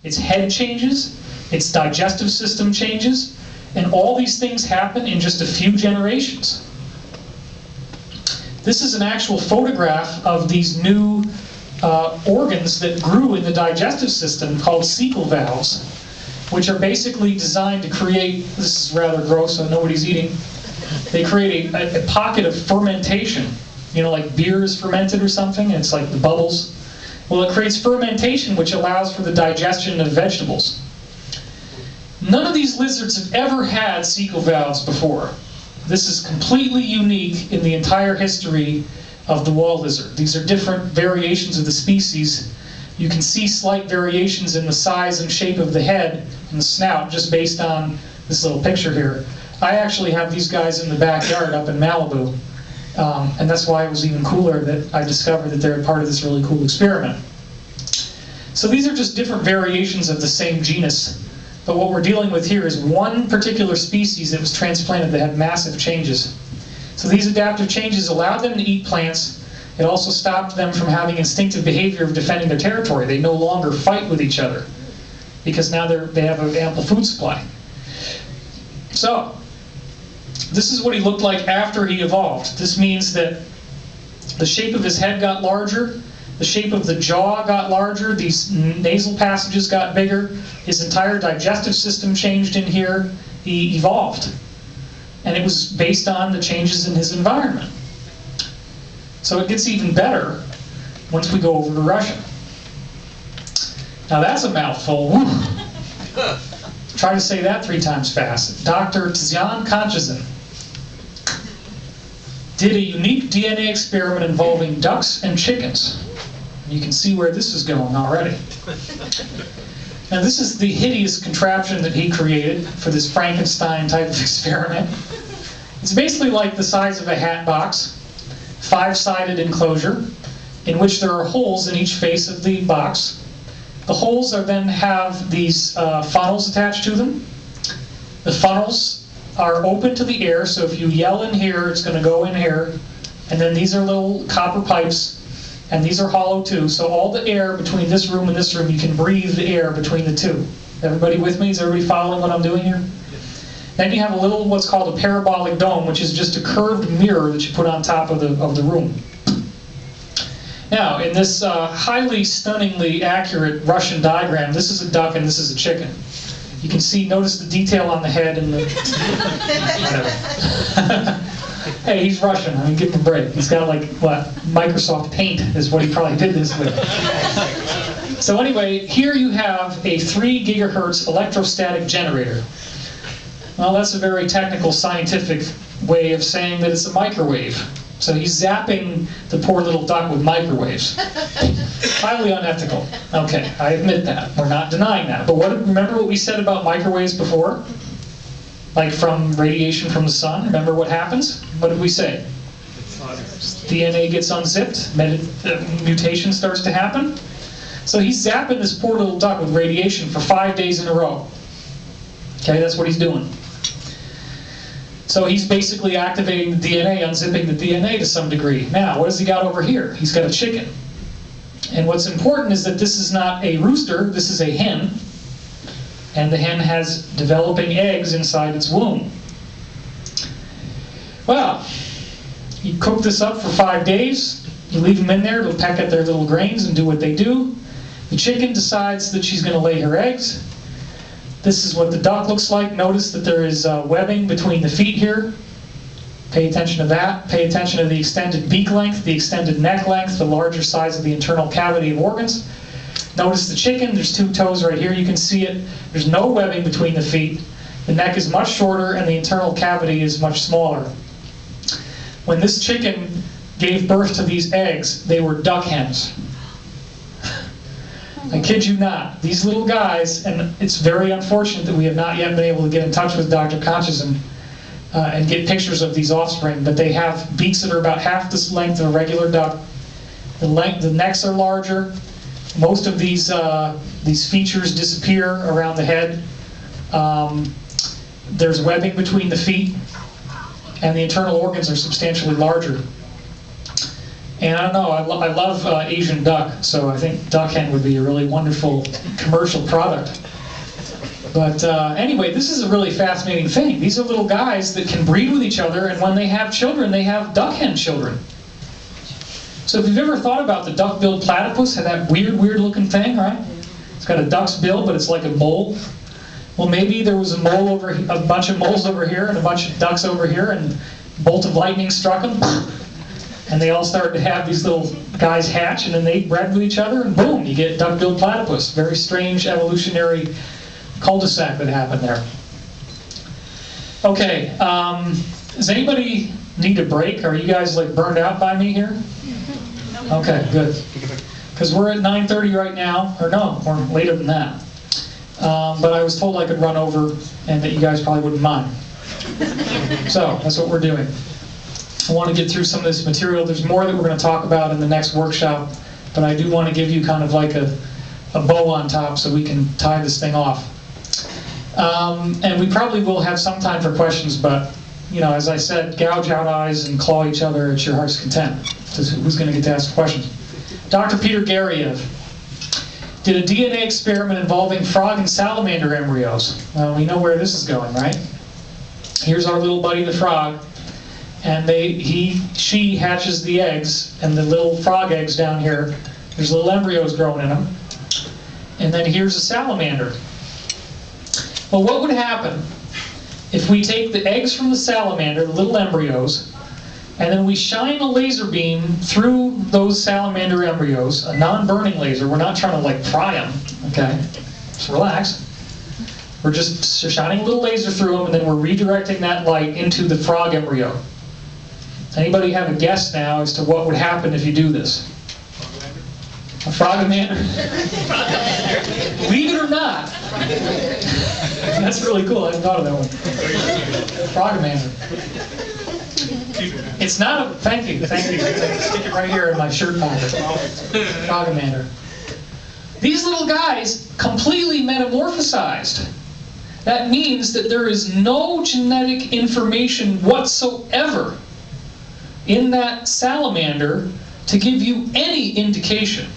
its head changes, its digestive system changes, and all these things happen in just a few generations. This is an actual photograph of these new organs that grew in the digestive system called cecal valves, which are basically designed to create, this is rather gross, so nobody's eating, they create a pocket of fermentation. You know, like beer is fermented or something, and it's like the bubbles. Well, it creates fermentation, which allows for the digestion of vegetables. None of these lizards have ever had cecal valves before. This is completely unique in the entire history of the wall lizard. These are different variations of the species. You can see slight variations in the size and shape of the head and the snout just based on this little picture here. I actually have these guys in the backyard up in Malibu, and that's why it was even cooler that I discovered that they're part of this really cool experiment. So these are just different variations of the same genus, but what we're dealing with here is one particular species that was transplanted that had massive changes. So these adaptive changes allowed them to eat plants. It also stopped them from having instinctive behavior of defending their territory. They no longer fight with each other because now they have an ample food supply. So this is what he looked like after he evolved. This means that the shape of his head got larger, the shape of the jaw got larger, these nasal passages got bigger, his entire digestive system changed in here. He evolved. And it was based on the changes in his environment. So it gets even better once we go over to Russia. Now that's a mouthful. Woo. Try to say that 3 times fast. Dr. Tzyan Kanchezin did a unique DNA experiment involving ducks and chickens. You can see where this is going already. Now this is the hideous contraption that he created for this Frankenstein type of experiment. It's basically like the size of a hat box, 5-sided enclosure, in which there are holes in each face of the box. The holes then have these funnels attached to them. The funnels are open to the air, so if you yell in here, it's going to go in here. And then these are little copper pipes, and these are hollow too. So all the air between this room and this room, you can breathe the air between the two. Everybody with me? Is everybody following what I'm doing here? Then you have a little, what's called a parabolic dome, which is just a curved mirror that you put on top of the room. Now, in this highly stunningly accurate Russian diagram, this is a duck and this is a chicken. You can see, notice the detail on the head and the... Hey, he's Russian. I mean, give him a break. He's got like, what, Microsoft Paint is what he probably did this with. So anyway, here you have a 3 gigahertz electrostatic generator. Well, that's a very technical, scientific way of saying that it's a microwave. So he's zapping the poor little duck with microwaves. Highly unethical. Okay, I admit that. We're not denying that. But remember what we said about microwaves before? Like from radiation from the sun? Remember what happens? What did we say? DNA gets unzipped, mutation starts to happen. So he's zapping this poor little duck with radiation for 5 days in a row. Okay, that's what he's doing. So he's basically activating the DNA, unzipping the DNA to some degree. Now, what has he got over here? He's got a chicken. And what's important is that this is not a rooster, this is a hen. And the hen has developing eggs inside its womb. Well, you cook this up for 5 days, you leave them in there, it'll peck at their little grains and do what they do. The chicken decides that she's going to lay her eggs. This is what the duck looks like. Notice that there is webbing between the feet here. Pay attention to that. Pay attention to the extended beak length, the extended neck length, the larger size of the internal cavity of organs. Notice the chicken, there's 2 toes right here, you can see it. There's no webbing between the feet. The neck is much shorter and the internal cavity is much smaller. When this chicken gave birth to these eggs, they were duck hens. I kid you not. These little guys, and it's very unfortunate that we have not yet been able to get in touch with Dr. Kanchezin and get pictures of these offspring, but they have beaks that are about half the length of a regular duck. The necks are larger. Most of these features disappear around the head. There's webbing between the feet, and the internal organs are substantially larger. And I don't know, I love Asian duck, so I think duck hen would be a really wonderful commercial product. But anyway, this is a really fascinating thing. These are little guys that can breed with each other, and when they have children, they have duck hen children. So if you've ever thought about the duck-billed platypus, that weird looking thing, right? It's got a duck's bill, but it's like a mole. Well, maybe there was a bunch of moles over here and a bunch of ducks over here, and a bolt of lightning struck them, and they all started to have these little guys hatch, and then they bred with each other, and boom, you get duck-billed platypus. Very strange evolutionary cul-de-sac that happened there. Okay, does anybody need a break? Are you guys like burned out by me here? Okay, good. Because we're at 9:30 right now, or no, or later than that. But I was told I could run over and that you guys probably wouldn't mind. So, that's what we're doing. I want to get through some of this material. There's more that we're going to talk about in the next workshop, but I do want to give you kind of like a bow on top so we can tie this thing off. And we probably will have some time for questions, but, you know, as I said, gouge out eyes and claw each other at your heart's content. Who's going to get to ask questions? Dr. Peter Garriev did a DNA experiment involving frog and salamander embryos. Well, we know where this is going, right? Here's our little buddy the frog, and she hatches the eggs, and the little frog eggs down here, there's little embryos growing in them. And then here's a salamander. Well, what would happen if we take the eggs from the salamander, the little embryos, and then we shine a laser beam through those salamander embryos, a non-burning laser. We're not trying to like pry them, okay? Just relax. We're just shining a little laser through them, and then we're redirecting that light into the frog embryo. Anybody have a guess now as to what would happen if you do this? A frogamander? Believe it or not. That's really cool. I hadn't thought of that one. Frogamander. It's not a... Thank you. Stick it right here in my shirt pocket. Frogamander. These little guys completely metamorphosized. That means that there is no genetic information whatsoever in that salamander to give you any indication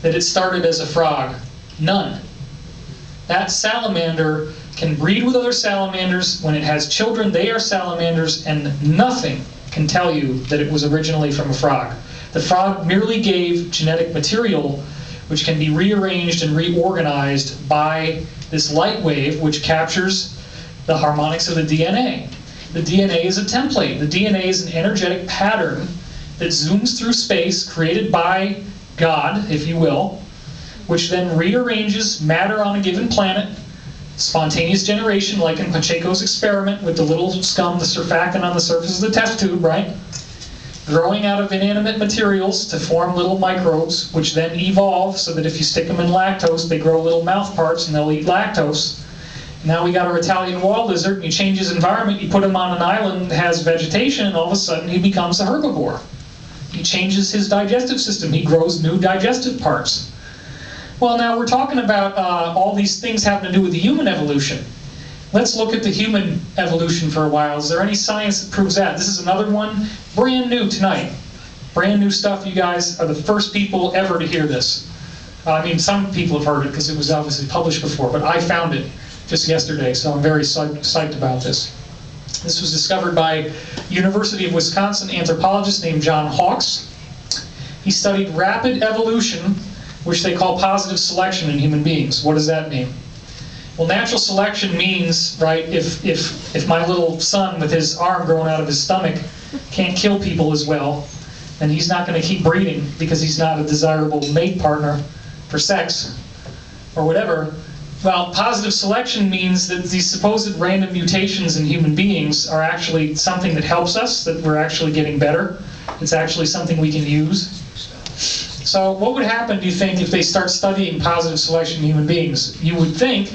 that it started as a frog. None. That salamander can breed with other salamanders. When it has children, they are salamanders, and nothing can tell you that it was originally from a frog. The frog merely gave genetic material which can be rearranged and reorganized by this light wave which captures the harmonics of the DNA. The DNA is a template. The DNA is an energetic pattern that zooms through space, created by God, if you will, which then rearranges matter on a given planet, spontaneous generation, like in Pacheco's experiment with the little scum, the surfactant on the surface of the test tube, right? Growing out of inanimate materials to form little microbes, which then evolve so that if you stick them in lactose, they grow little mouth parts and they'll eat lactose. Now we got our Italian wall lizard, and you change his environment, you put him on an island that has vegetation, and all of a sudden he becomes a herbivore. He changes his digestive system. He grows new digestive parts. Well, now we're talking about all these things having to do with the human evolution. Let's look at the human evolution for a while. Is there any science that proves that? This is another one, brand new tonight. Brand new stuff. You guys are the first people ever to hear this. I mean, some people have heard it because it was obviously published before, but I found it just yesterday, so I'm very psyched about this. This was discovered by University of Wisconsin anthropologist named John Hawkes. He studied rapid evolution, which they call positive selection in human beings. What does that mean? Well, natural selection means, right, if my little son with his arm growing out of his stomach can't kill people as well, then he's not going to keep breeding because he's not a desirable mate partner for sex or whatever. Well, positive selection means that these supposed random mutations in human beings are actually something that helps us, that we're actually getting better. It's actually something we can use. So what would happen, do you think, if they start studying positive selection in human beings? You would think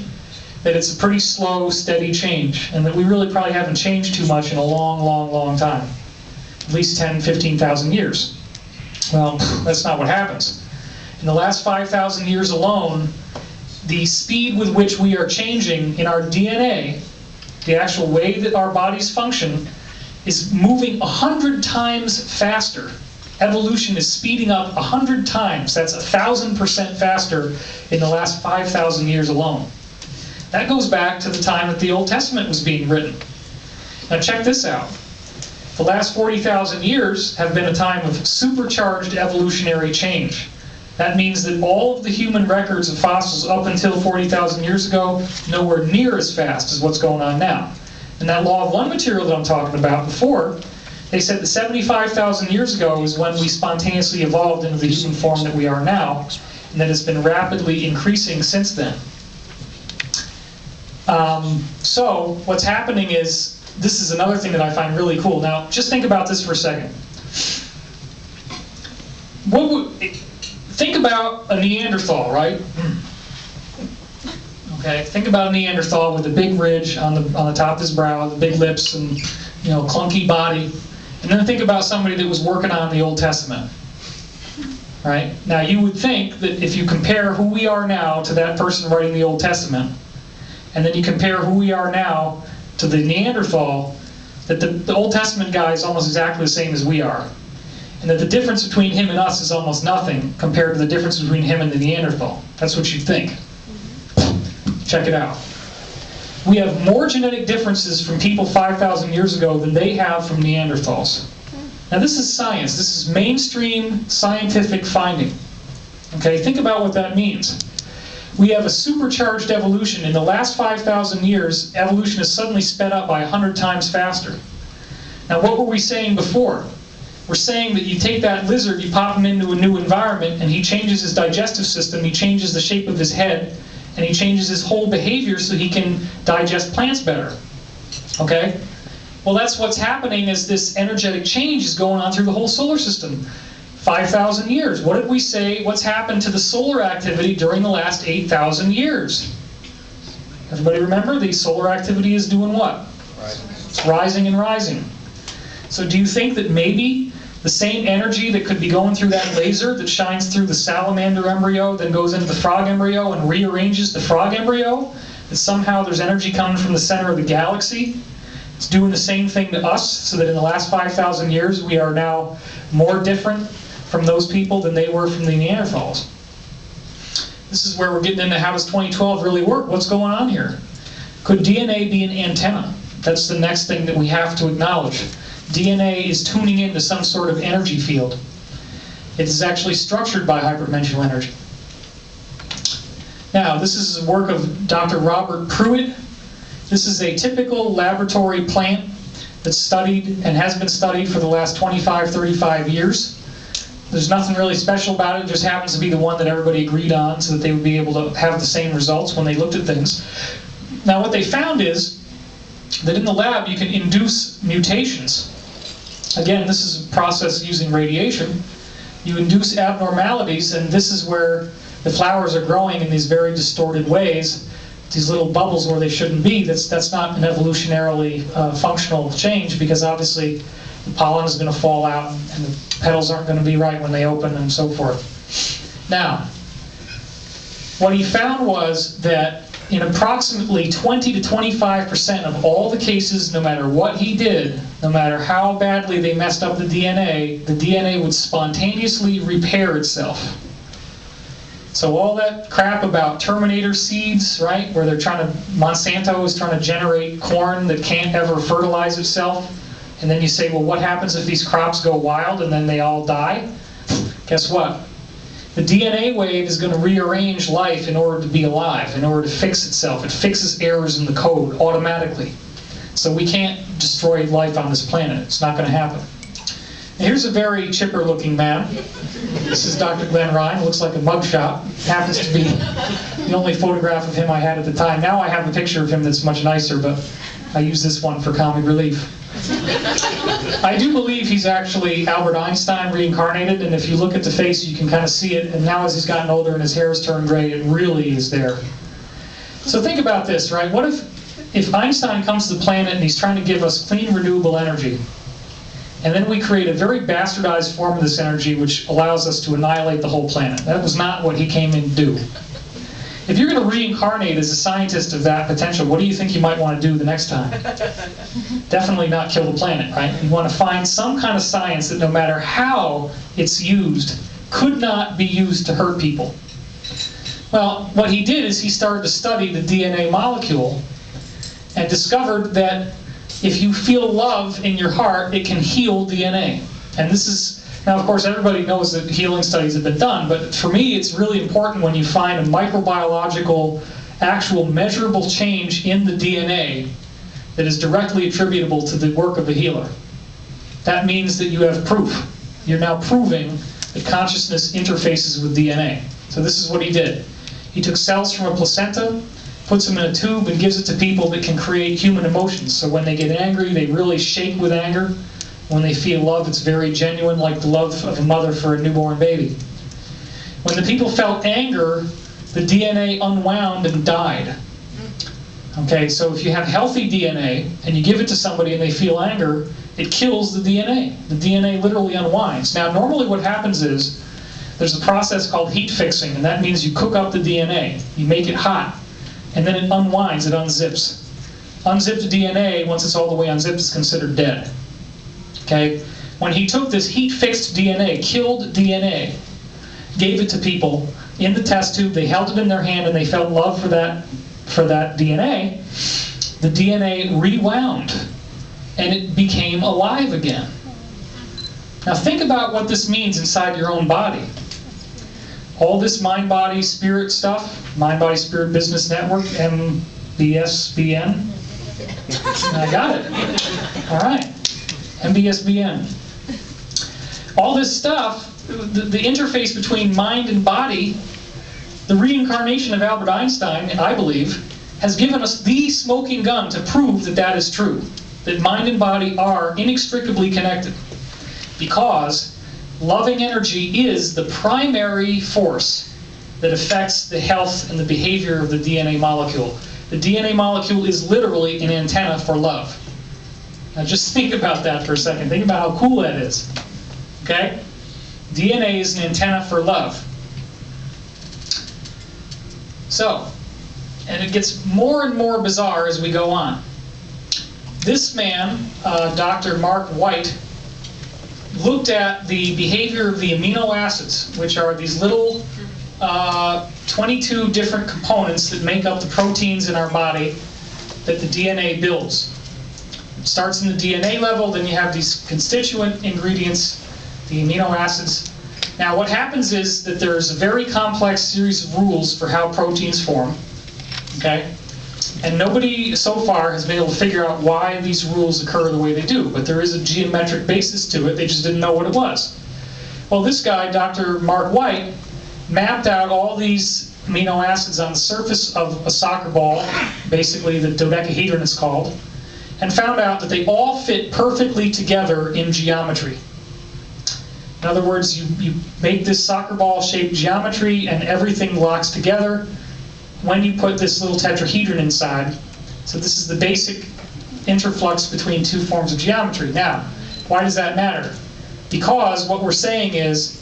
that it's a pretty slow, steady change, and that we really probably haven't changed too much in a long, long, long time. At least 10, 15,000 years. Well, that's not what happens. In the last 5,000 years alone, the speed with which we are changing in our DNA, the actual way that our bodies function, is moving 100 times faster Evolution is speeding up 100 times. That's 1,000% faster in the last 5,000 years alone. That goes back to the time that the Old Testament was being written. Now check this out. The last 40,000 years have been a time of supercharged evolutionary change. That means that all of the human records of fossils up until 40,000 years ago, nowhere near as fast as what's going on now. And that law of one material that I'm talking about before, they said that 75,000 years ago is when we spontaneously evolved into the human form that we are now, and that it's been rapidly increasing since then. So what's happening is, this is another thing that I find really cool. Now, just think about this for a second. Think about a Neanderthal, right? Okay, think about a Neanderthal with a big ridge on the top of his brow, the big lips, and clunky body. And then think about somebody that was working on the Old Testament. Right? Now, you would think that if you compare who we are now to that person writing the Old Testament, and then you compare who we are now to the Neanderthal, that the Old Testament guy is almost exactly the same as we are. And that the difference between him and us is almost nothing compared to the difference between him and the Neanderthal. That's what you'd think. Check it out. We have more genetic differences from people 5,000 years ago than they have from Neanderthals. Now this is science. This is mainstream scientific finding. Okay, think about what that means. We have a supercharged evolution. In the last 5,000 years, evolution has suddenly sped up by 100 times faster. Now what were we saying before? We're saying that you take that lizard, you pop him into a new environment, and he changes his digestive system, he changes the shape of his head, and he changes his whole behavior so he can digest plants better. Okay? Well, that's what's happening as this energetic change is going on through the whole solar system. 5,000 years. What did we say? What's happened to the solar activity during the last 8,000 years? Everybody remember? The solar activity is doing what? Rising. It's rising and rising. So do you think that maybe the same energy that could be going through that laser that shines through the salamander embryo, then goes into the frog embryo and rearranges the frog embryo, that somehow there's energy coming from the center of the galaxy? It's doing the same thing to us, so that in the last 5,000 years we are now more different from those people than they were from the Neanderthals. This is where we're getting into how does 2012 really work? What's going on here? Could DNA be an antenna? That's the next thing that we have to acknowledge. DNA is tuning into some sort of energy field. It is actually structured by hyperdimensional energy. Now, this is a work of Dr. Robert Pruitt. This is a typical laboratory plant that's studied and has been studied for the last 25, 35 years. There's nothing really special about it. It just happens to be the one that everybody agreed on so that they would be able to have the same results when they looked at things. Now, what they found is that in the lab you can induce mutations. Again, this is a process using radiation. You induce abnormalities, and this is where the flowers are growing in these very distorted ways, these little bubbles where they shouldn't be. That's not an evolutionarily functional change, because obviously the pollen is going to fall out and the petals aren't going to be right when they open and so forth. Now, what he found was that in approximately 20 to 25% of all the cases, no matter what he did, no matter how badly they messed up the DNA would spontaneously repair itself. So all that crap about Terminator seeds, right, where Monsanto is trying to generate corn that can't ever fertilize itself, and then you say, well, what happens if these crops go wild and then they all die? Guess what? The DNA wave is going to rearrange life in order to be alive, in order to fix itself. It fixes errors in the code automatically. So we can't destroy life on this planet. It's not going to happen. And here's a very chipper looking man. This is Dr. Glenn Ryan. Looks like a mugshot. Happens to be the only photograph of him I had at the time. Now I have a picture of him that's much nicer, but I use this one for comic relief. I do believe he's actually Albert Einstein reincarnated, and if you look at the face you can kind of see it, and now as he's gotten older and his hair has turned gray, it really is there. So think about this, right? What if Einstein comes to the planet and he's trying to give us clean, renewable energy, and then we create a very bastardized form of this energy which allows us to annihilate the whole planet? That was not what he came in to do. If you're going to reincarnate as a scientist of that potential, what do you think you might want to do the next time? Definitely not kill the planet, right? You want to find some kind of science that no matter how it's used, could not be used to hurt people. Well, what he did is he started to study the DNA molecule and discovered that if you feel love in your heart, it can heal DNA. And this is, now of course everybody knows that healing studies have been done, but for me it's really important when you find a microbiological, actual measurable change in the DNA that is directly attributable to the work of the healer. That means that you have proof. You're now proving that consciousness interfaces with DNA. So this is what he did. He took cells from a placenta, puts them in a tube, and gives it to people that can create human emotions. So when they get angry, they really shake with anger. When they feel love, it's very genuine, like the love of a mother for a newborn baby. When the people felt anger, the DNA unwound and died. Okay, so if you have healthy DNA and you give it to somebody and they feel anger, it kills the DNA. The DNA literally unwinds. Now, normally what happens is there's a process called heat fixing, and that means you cook up the DNA. You make it hot, and then it unwinds, it unzips. Unzipped DNA, once it's all the way unzipped, is considered dead. Okay? When he took this heat-fixed DNA, killed DNA, gave it to people in the test tube, they held it in their hand and they felt love for that DNA, the DNA rewound and it became alive again. Now think about what this means inside your own body. All this mind-body spirit stuff, mind-body spirit business network, MBSBN. I got it. All right. MBSBN. All this stuff, the interface between mind and body, the reincarnation of Albert Einstein, I believe, has given us the smoking gun to prove that that is true. That mind and body are inextricably connected. Because loving energy is the primary force that affects the health and the behavior of the DNA molecule. The DNA molecule is literally an antenna for love. Now just think about that for a second. Think about how cool that is. Okay? DNA is an antenna for love. So, and it gets more and more bizarre as we go on. This man, Dr. Mark White, looked at the behavior of the amino acids, which are these little 22 different components that make up the proteins in our body that the DNA builds. It starts in the DNA level, then you have these constituent ingredients, the amino acids. Now what happens is that there's a very complex series of rules for how proteins form, okay? And nobody so far has been able to figure out why these rules occur the way they do, but there is a geometric basis to it, they just didn't know what it was. Well, this guy, Dr. Mark White, mapped out all these amino acids on the surface of a soccer ball, basically the dodecahedron is called, and found out that they all fit perfectly together in geometry. In other words, you make this soccer ball shaped geometry and everything locks together when you put this little tetrahedron inside. So this is the basic interflux between two forms of geometry. Now, why does that matter? Because what we're saying is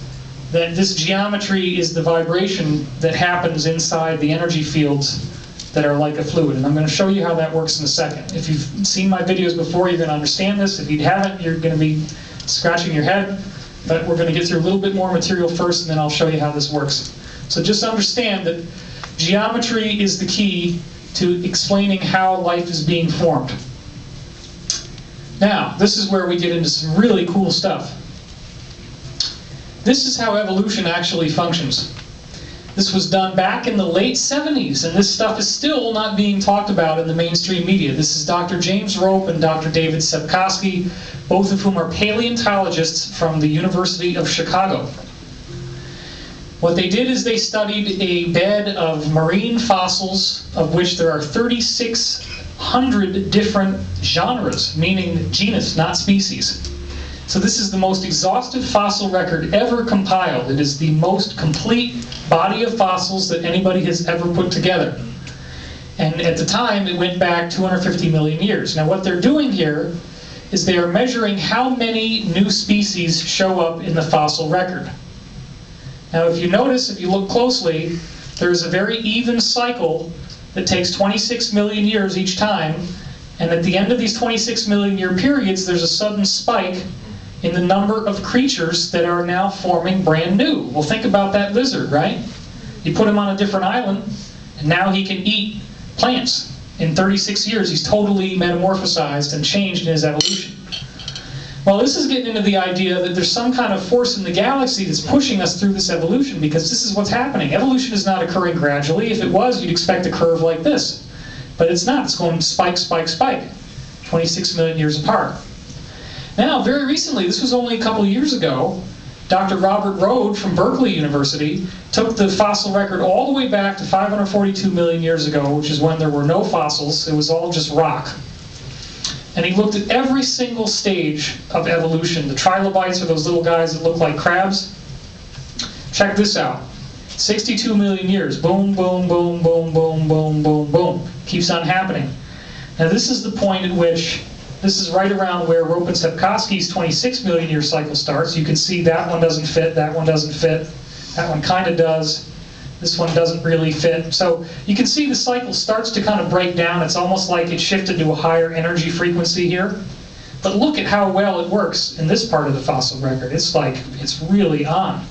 that this geometry is the vibration that happens inside the energy fields that are like a fluid. And I'm going to show you how that works in a second. If you've seen my videos before, you're going to understand this. If you haven't, you're going to be scratching your head. But we're going to get through a little bit more material first, and then I'll show you how this works. So just understand that geometry is the key to explaining how life is being formed. Now, this is where we get into some really cool stuff. This is how evolution actually functions. This was done back in the late 70s, and this stuff is still not being talked about in the mainstream media. This is Dr. James Rope and Dr. David Sepkoski, both of whom are paleontologists from the University of Chicago. What they did is they studied a bed of marine fossils, of which there are 3,600 different genres, meaning genus, not species. So this is the most exhaustive fossil record ever compiled. It is the most complete body of fossils that anybody has ever put together. And at the time, it went back 250 million years. Now what they're doing here is they are measuring how many new species show up in the fossil record. Now if you notice, if you look closely, There's a very even cycle that takes 26 million years each time, and at the end of these 26 million year periods, there's a sudden spike in the number of creatures that are now forming brand new. Well, think about that lizard, right? You put him on a different island, and now he can eat plants. In 36 years, he's totally metamorphosized and changed in his evolution. Well, this is getting into the idea that there's some kind of force in the galaxy that's pushing us through this evolution, because this is what's happening. Evolution is not occurring gradually. If it was, you'd expect a curve like this. But it's not. It's going spike, spike, spike. 26 million years apart. Now, very recently, this was only a couple of years ago, Dr. Robert Rode from Berkeley University took the fossil record all the way back to 542 million years ago, which is when there were no fossils. It was all just rock. And he looked at every single stage of evolution. The trilobites are those little guys that look like crabs. Check this out. 62 million years. Boom, boom, boom, boom, boom, boom, boom, boom. Keeps on happening. Now this is the point at which, this is right around where Ropin-Sepkoski's 26 million year cycle starts. You can see that one doesn't fit, that one doesn't fit, that one kind of does. This one doesn't really fit. So you can see the cycle starts to kind of break down. It's almost like it shifted to a higher energy frequency here. But look at how well it works in this part of the fossil record. It's like, it's really on.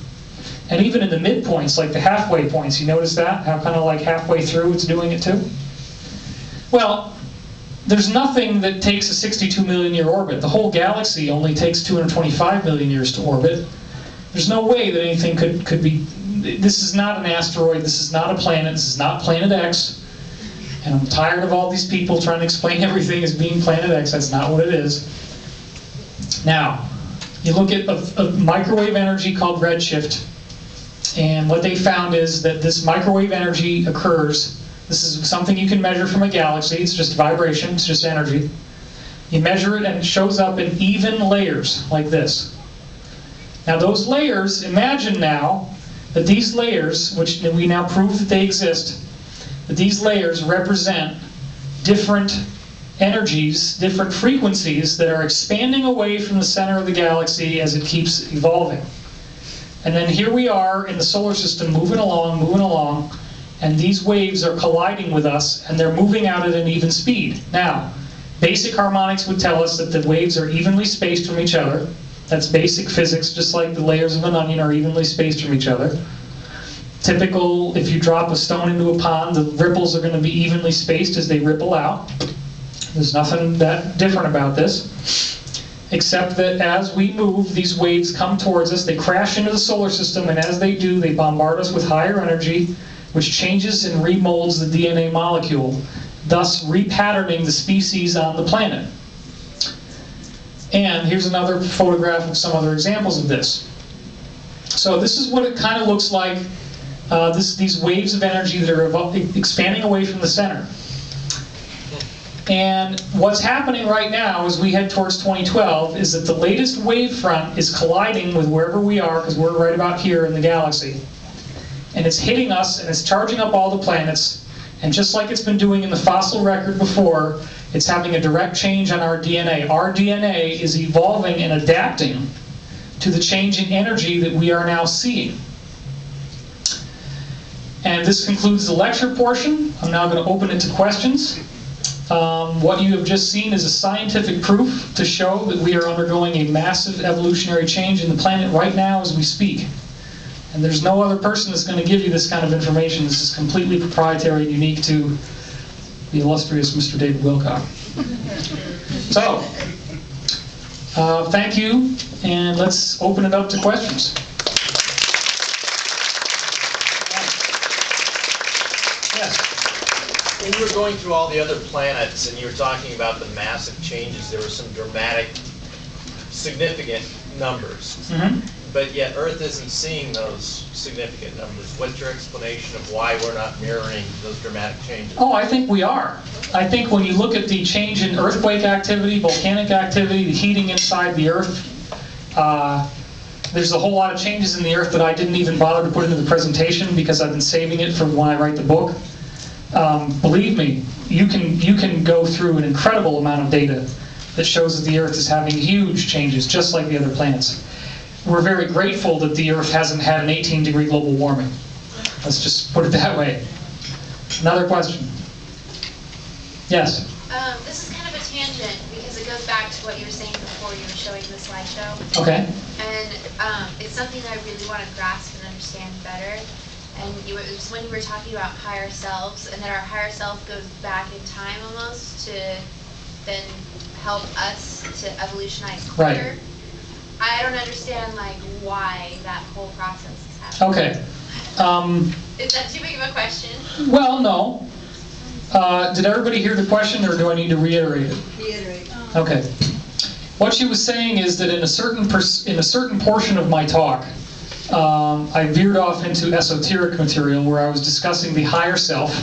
And even in the midpoints, like the halfway points, you notice that? How kind of like halfway through it's doing it too? Well, there's nothing that takes a 62 million year orbit. The whole galaxy only takes 225 million years to orbit. There's no way that anything could be. This is not an asteroid, this is not a planet, this is not Planet X. And I'm tired of all these people trying to explain everything as being Planet X. That's not what it is. Now, you look at a microwave energy called redshift, and what they found is that this microwave energy occurs. This is something you can measure from a galaxy. It's just vibration, it's just energy. You measure it and it shows up in even layers, like this. Now those layers, imagine now, that these layers, which we now prove that they exist, that these layers represent different energies, different frequencies that are expanding away from the center of the galaxy as it keeps evolving. And then here we are in the solar system moving along, and these waves are colliding with us, and they're moving out at an even speed. Now, basic harmonics would tell us that the waves are evenly spaced from each other. That's basic physics, just like the layers of an onion are evenly spaced from each other. Typical, if you drop a stone into a pond, the ripples are going to be evenly spaced as they ripple out. There's nothing that different about this, except that as we move, these waves come towards us, they crash into the solar system, and as they do, they bombard us with higher energy, which changes and remolds the DNA molecule, thus repatterning the species on the planet. And here's another photograph of some other examples of this. So this is what it kind of looks like, these waves of energy that are expanding away from the center. And what's happening right now as we head towards 2012 is that the latest wave front is colliding with wherever we are, because we're right about here in the galaxy. And it's hitting us, and it's charging up all the planets, and just like it's been doing in the fossil record before, it's having a direct change on our DNA. Our DNA is evolving and adapting to the changing energy that we are now seeing. And this concludes the lecture portion. I'm now going to open it to questions. What you have just seen is a scientific proof to show that we are undergoing a massive evolutionary change in the planet right now as we speak. And there's no other person that's going to give you this kind of information. This is completely proprietary and unique to the illustrious Mr. David Wilcock. So, thank you, and let's open it up to questions. Yes? When you were going through all the other planets and you were talking about the massive changes, there were some dramatic, significant numbers. Mm-hmm. But yet Earth isn't seeing those significant numbers. What's your explanation of why we're not mirroring those dramatic changes? Oh, I think we are. I think when you look at the change in earthquake activity, volcanic activity, the heating inside the Earth, there's a whole lot of changes in the Earth that I didn't even bother to put into the presentation because I've been saving it for when I write the book. Believe me, you can go through an incredible amount of data that shows that the Earth is having huge changes, just like the other planets. We're very grateful that the Earth hasn't had an 18-degree global warming. Let's just put it that way. Another question? Yes? This is kind of a tangent because it goes back to what you were saying before you were showing the slideshow. Okay. And it's something that I really want to grasp and understand better. And it was when you were talking about higher selves, and that our higher self goes back in time almost to then help us to evolutionize quicker. Right. I don't understand like why that whole process is happening. Okay. Is that too big of a question? Well, no. Did everybody hear the question, or do I need to reiterate it? Reiterate. Okay. What she was saying is that in a certain portion of my talk, I veered off into esoteric material where I was discussing the higher self,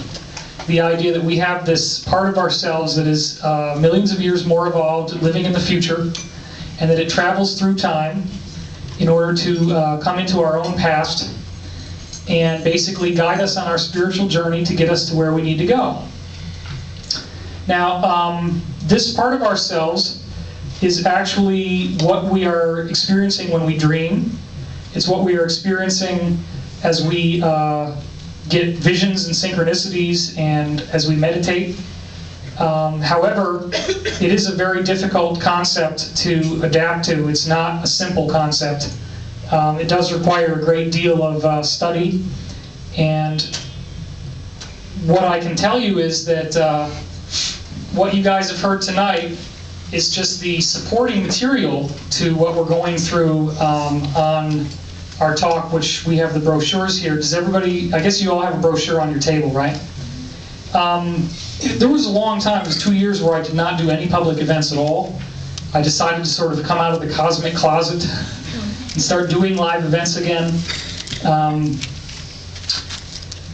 the idea that we have this part of ourselves that is millions of years more evolved, living in the future, and that it travels through time in order to come into our own past and basically guide us on our spiritual journey to get us to where we need to go. Now, this part of ourselves is actually what we are experiencing when we dream. It's what we are experiencing as we get visions and synchronicities and as we meditate. However, it is a very difficult concept to adapt to. It's not a simple concept. It does require a great deal of study, and what I can tell you is that what you guys have heard tonight is just the supporting material to what we're going through on our talk, which we have the brochures here. Does everybody, I guess you all have a brochure on your table, right? There was a long time, it was 2 years, where I did not do any public events at all. I decided to sort of come out of the cosmic closet and start doing live events again.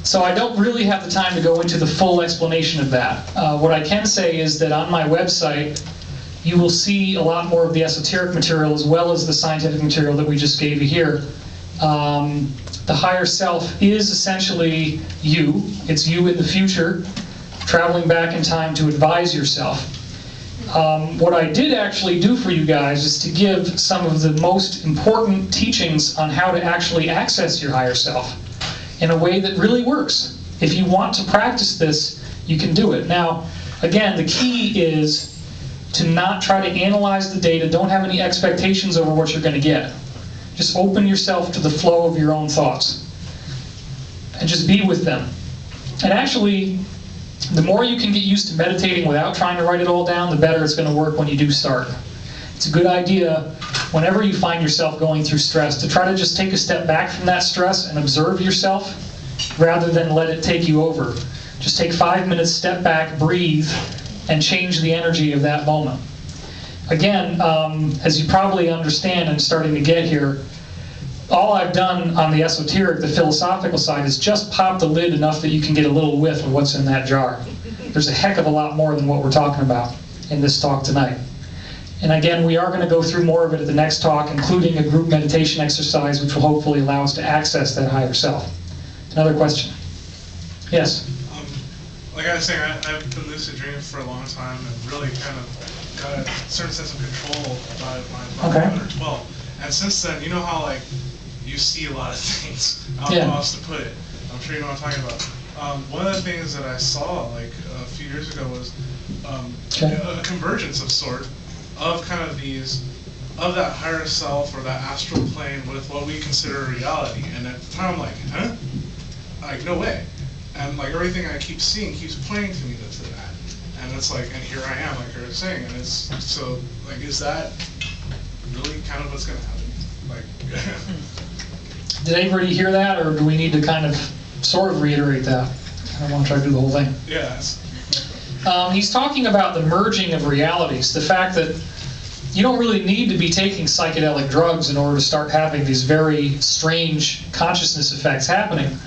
So I don't really have the time to go into the full explanation of that. What I can say is that on my website, you will see a lot more of the esoteric material as well as the scientific material that we just gave you here. The higher self is essentially you. It's you in the future, traveling back in time to advise yourself. What I did actually do for you guys is to give some of the most important teachings on how to actually access your higher self in a way that really works. If you want to practice this, you can do it. Now, again, the key is to not try to analyze the data. Don't have any expectations over what you're going to get. Just open yourself to the flow of your own thoughts. And just be with them. And actually, the more you can get used to meditating without trying to write it all down, the better it's going to work when you do start. It's a good idea, whenever you find yourself going through stress, to try to just take a step back from that stress and observe yourself, rather than let it take you over. Just take 5 minutes, step back, breathe, and change the energy of that moment. Again, as you probably understand and starting to get here, all I've done on the esoteric, the philosophical side, is just pop the lid enough that you can get a little whiff of what's in that jar. There's a heck of a lot more than what we're talking about in this talk tonight. And again, we are going to go through more of it at the next talk, including a group meditation exercise, which will hopefully allow us to access that higher self. Another question? Yes? Like I was saying, I've been lucid dreaming for a long time and really kind of got a certain sense of control about it when I was about 11 or 12. And since then, you know how like you see a lot of things. I don't know how else to put it. I'm sure you know what I'm talking about. One of the things that I saw like a few years ago was a convergence of sort of kind of these, of that higher self or that astral plane with what we consider reality. And at the time I'm like, huh? Like, no way. And like everything I keep seeing keeps pointing to me to that. And it's like, and here I am, like you were saying. And it's, so like, is that really kind of what's going to happen? Like, Did anybody hear that, or do we need to kind of sort of reiterate that? I don't want to try to do the whole thing. yes. He's talking about the merging of realities, the fact that you don't really need to be taking psychedelic drugs in order to start having these very strange consciousness effects happening.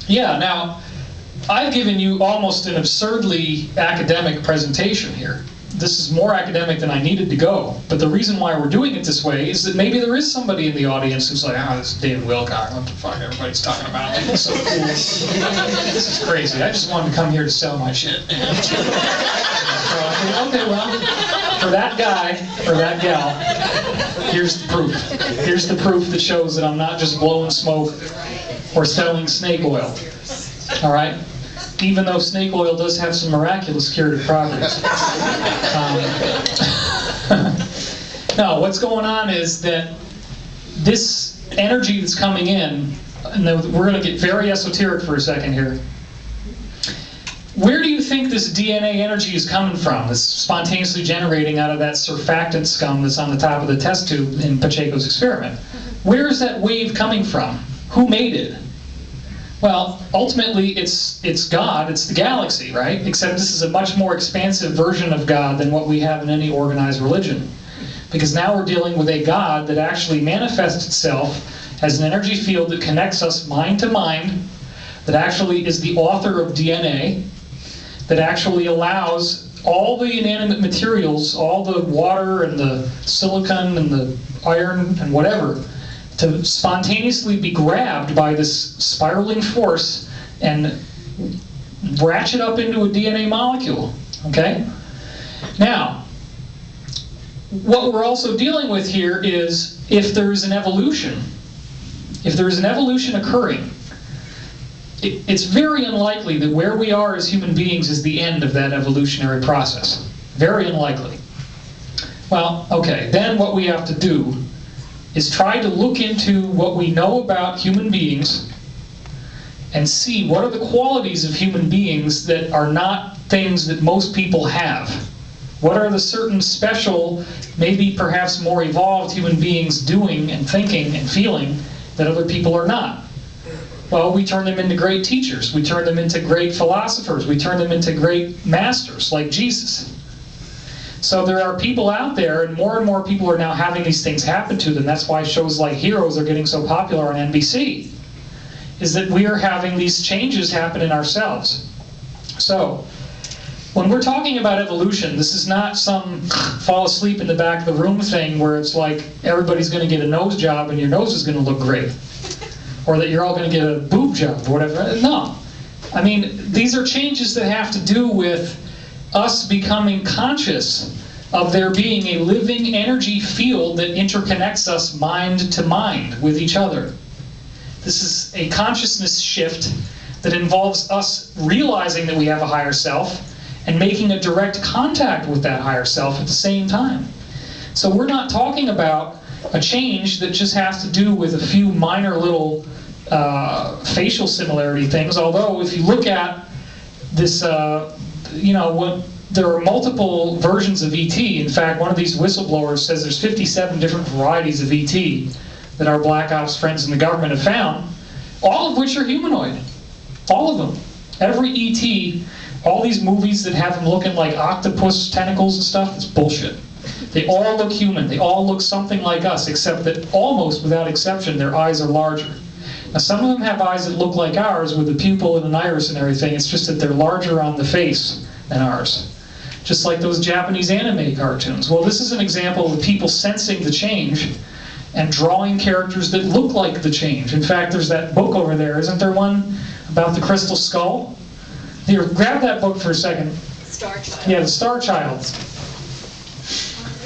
Yeah, now, I've given you almost an absurdly academic presentation here. This is more academic than I needed to go, but the reason why we're doing it this way is that maybe there is somebody in the audience who's like, this is David Wilcock, what the fuck everybody's talking about, it's so cool. This is crazy, I just wanted to come here to sell my shit. So I think, okay, well, for that guy, or that gal, here's the proof. Here's the proof that shows that I'm not just blowing smoke or selling snake oil. All right? Even though snake oil does have some miraculous curative properties. No, what's going on is that this energy that's coming in, and we're going to get very esoteric for a second here. Where do you think this DNA energy is coming from? It's spontaneously generating out of that surfactant scum that's on the top of the test tube in Pacheco's experiment. Where is that wave coming from? Who made it? Well, ultimately, it's God, it's the galaxy, right? Except this is a much more expansive version of God than what we have in any organized religion. Because now we're dealing with a God that actually manifests itself as an energy field that connects us mind to mind, that actually is the author of DNA, that actually allows all the inanimate materials, all the water and the silicon and the iron and whatever, to spontaneously be grabbed by this spiraling force and ratchet up into a DNA molecule, okay? Now, what we're also dealing with here is if there's an evolution occurring, it's very unlikely that where we are as human beings is the end of that evolutionary process. Very unlikely. Well, okay, then what we have to do is try to look into what we know about human beings and see what are the qualities of human beings that are not things that most people have. What are the certain special, maybe perhaps more evolved human beings doing and thinking and feeling that other people are not? Well, we turn them into great teachers. We turn them into great philosophers. We turn them into great masters like Jesus. So there are people out there, and more people are now having these things happen to them. That's why shows like Heroes are getting so popular on NBC, is that we are having these changes happen in ourselves. So, when we're talking about evolution, this is not some fall asleep in the back of the room thing where it's like everybody's going to get a nose job and your nose is going to look great. Or that you're all going to get a boob job or whatever. No. I mean, these are changes that have to do with us becoming conscious of there being a living energy field that interconnects us mind to mind with each other. This is a consciousness shift that involves us realizing that we have a higher self and making a direct contact with that higher self at the same time. So we're not talking about a change that just has to do with a few minor little facial similarity things, although if you look at this, there are multiple versions of ET. In fact, one of these whistleblowers says there's 57 different varieties of ET that our black ops friends in the government have found, all of which are humanoid. All of them. Every ET, all these movies that have them looking like octopus tentacles and stuff, it's bullshit. They all look human. They all look something like us, except that almost without exception, their eyes are larger. Now, some of them have eyes that look like ours with the pupil and an iris and everything. It's just that they're larger on the face than ours. Just like those Japanese anime cartoons. Well, this is an example of people sensing the change and drawing characters that look like the change. In fact, there's that book over there. Isn't there one about the crystal skull? Here, grab that book for a second. Star Child. Yeah, the Star Child.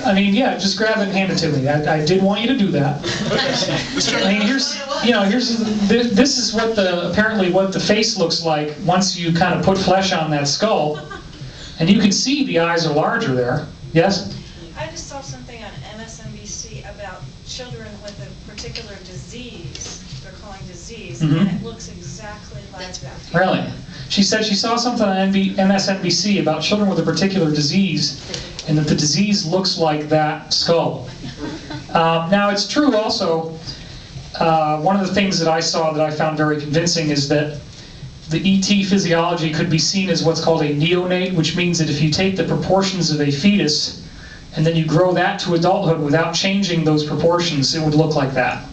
I mean, yeah, just grab it and hand it to me. I did want you to do that. I mean, this is what apparently what the face looks like once you kind of put flesh on that skull, and you can see the eyes are larger there. Yes? I just saw something on MSNBC about children with a particular disease. They're calling disease, and it looks exactly like that. Really? She said she saw something on MSNBC about children with a particular disease, and that the disease looks like that skull. Now, it's true also, one of the things that I saw that I found very convincing is that the ET physiology could be seen as what's called a neonate, which means that if you take the proportions of a fetus and then you grow that to adulthood without changing those proportions, it would look like that.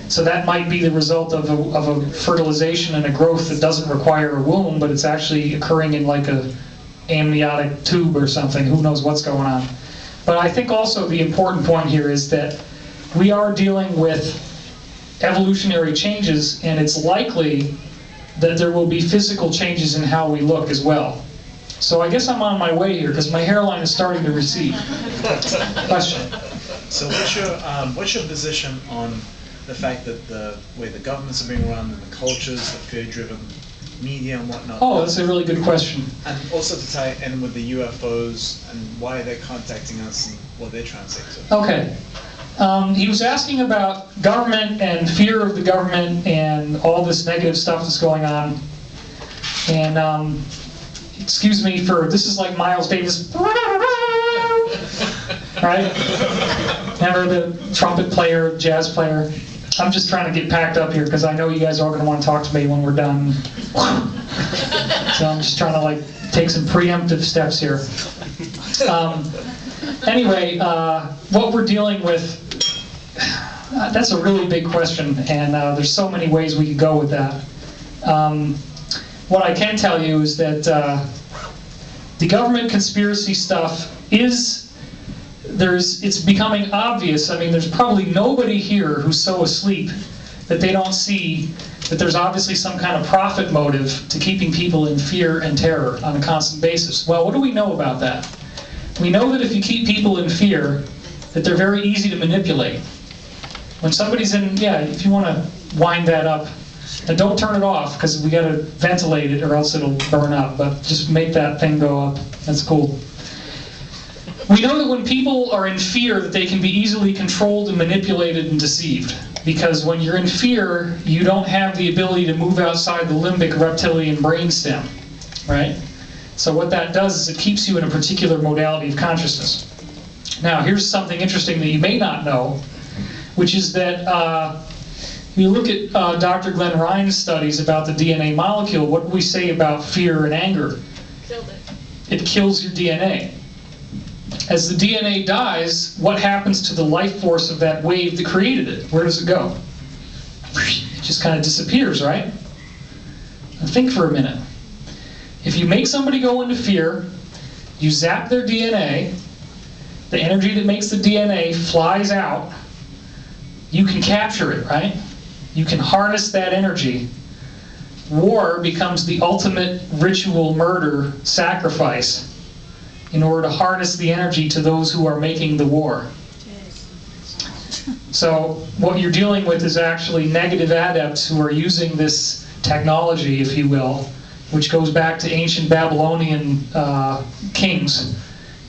So that might be the result of a fertilization and a growth that doesn't require a womb, but it's actually occurring in like a amniotic tube or something. Who knows what's going on. But I think also the important point here is that we are dealing with evolutionary changes, and it's likely that there will be physical changes in how we look as well. So I guess I'm on my way here because my hairline is starting to recede. Question? So what's your position on the fact that the way the governments are being run and the cultures, the fear-driven media and whatnot. Oh, that's a really good question. And also to tie it in with the UFOs and why they're contacting us and what they're trying to say to us. Okay. He was asking about government and fear of the government and all this negative stuff that's going on. And excuse me for, this is like Miles Davis. Right? Remember the trumpet player, jazz player? I'm just trying to get packed up here because I know you guys are all going to want to talk to me when we're done. So I'm just trying to like take some preemptive steps here. Anyway, what we're dealing with, that's a really big question, and there's so many ways we could go with that. What I can tell you is that the government conspiracy stuff it's becoming obvious. I mean, there's probably nobody here who's so asleep that they don't see that there's obviously some kind of profit motive to keeping people in fear and terror on a constant basis. Well, what do we know about that? We know that if you keep people in fear, that they're very easy to manipulate. When somebody's in, yeah, if you want to wind that up, and don't turn it off, because we got to ventilate it or else it'll burn up, but just make that thing go up. That's cool. We know that when people are in fear that they can be easily controlled and manipulated and deceived. Because when you're in fear, you don't have the ability to move outside the limbic reptilian brainstem, right? So what that does is it keeps you in a particular modality of consciousness. Now, here's something interesting that you may not know, which is that you look at Dr. Glenn Ryan's studies about the DNA molecule. What do we say about fear and anger? Killed it. It kills your DNA. As the DNA dies, what happens to the life force of that wave that created it? Where does it go? It just kind of disappears, right? Now think for a minute. If you make somebody go into fear, you zap their DNA, the energy that makes the DNA flies out, you can capture it, right? You can harness that energy. War becomes the ultimate ritual murder sacrifice in order to harness the energy to those who are making the war. So what you're dealing with is actually negative adepts who are using this technology, if you will, which goes back to ancient Babylonian kings,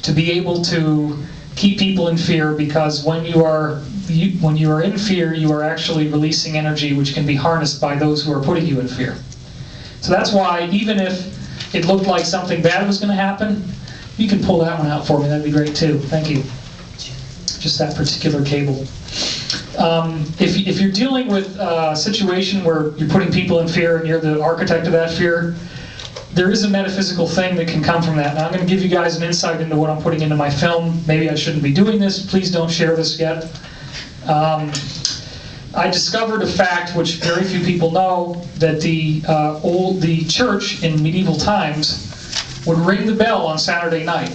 to be able to keep people in fear, because when you are in fear, you are actually releasing energy which can be harnessed by those who are putting you in fear. So that's why, even if it looked like something bad was going to happen, you can pull that one out for me. That'd be great too. Thank you. Just that particular cable. If you're dealing with a situation where you're putting people in fear and you're the architect of that fear, there is a metaphysical thing that can come from that. Now I'm going to give you guys an insight into what I'm putting into my film. Maybe I shouldn't be doing this. Please don't share this yet. I discovered a fact which very few people know, that the church in medieval times would ring the bell on Saturday night.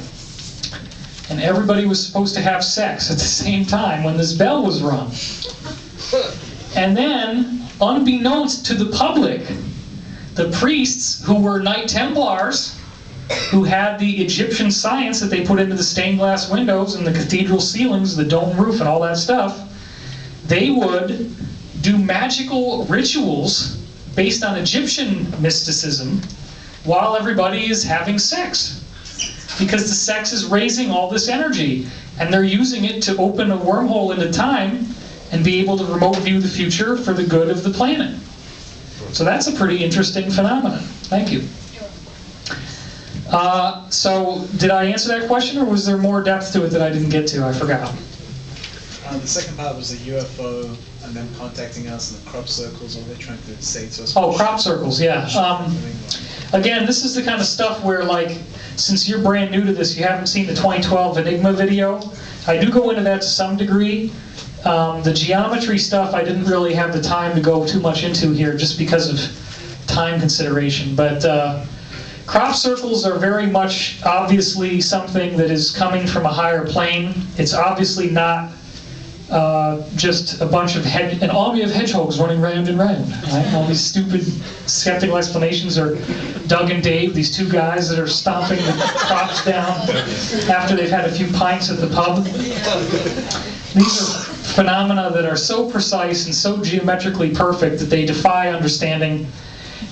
And everybody was supposed to have sex at the same time when this bell was rung. And then, unbeknownst to the public, the priests, who were Knight Templars, who had the Egyptian science that they put into the stained glass windows and the cathedral ceilings, the dome roof and all that stuff, they would do magical rituals based on Egyptian mysticism while everybody is having sex. Because the sex is raising all this energy, and they're using it to open a wormhole into time and be able to remote view the future for the good of the planet. So that's a pretty interesting phenomenon. Thank you. So did I answer that question, or was there more depth to it that I didn't get to? I forgot. The second part was the UFO and them contacting us and the crop circles, what they're trying to say to us. Oh, crop circles, yeah. Again, this is the kind of stuff where, like, since you're brand new to this, you haven't seen the 2012 Enigma video. I do go into that to some degree. The geometry stuff I didn't really have the time to go too much into here just because of time consideration. But crop circles are very much obviously something that is coming from a higher plane. It's obviously not just a bunch of an army of hedgehogs running round and round. Right? All these stupid skeptical explanations are Doug and Dave, these two guys that are stomping the crops down after they've had a few pints at the pub. These are phenomena that are so precise and so geometrically perfect that they defy understanding.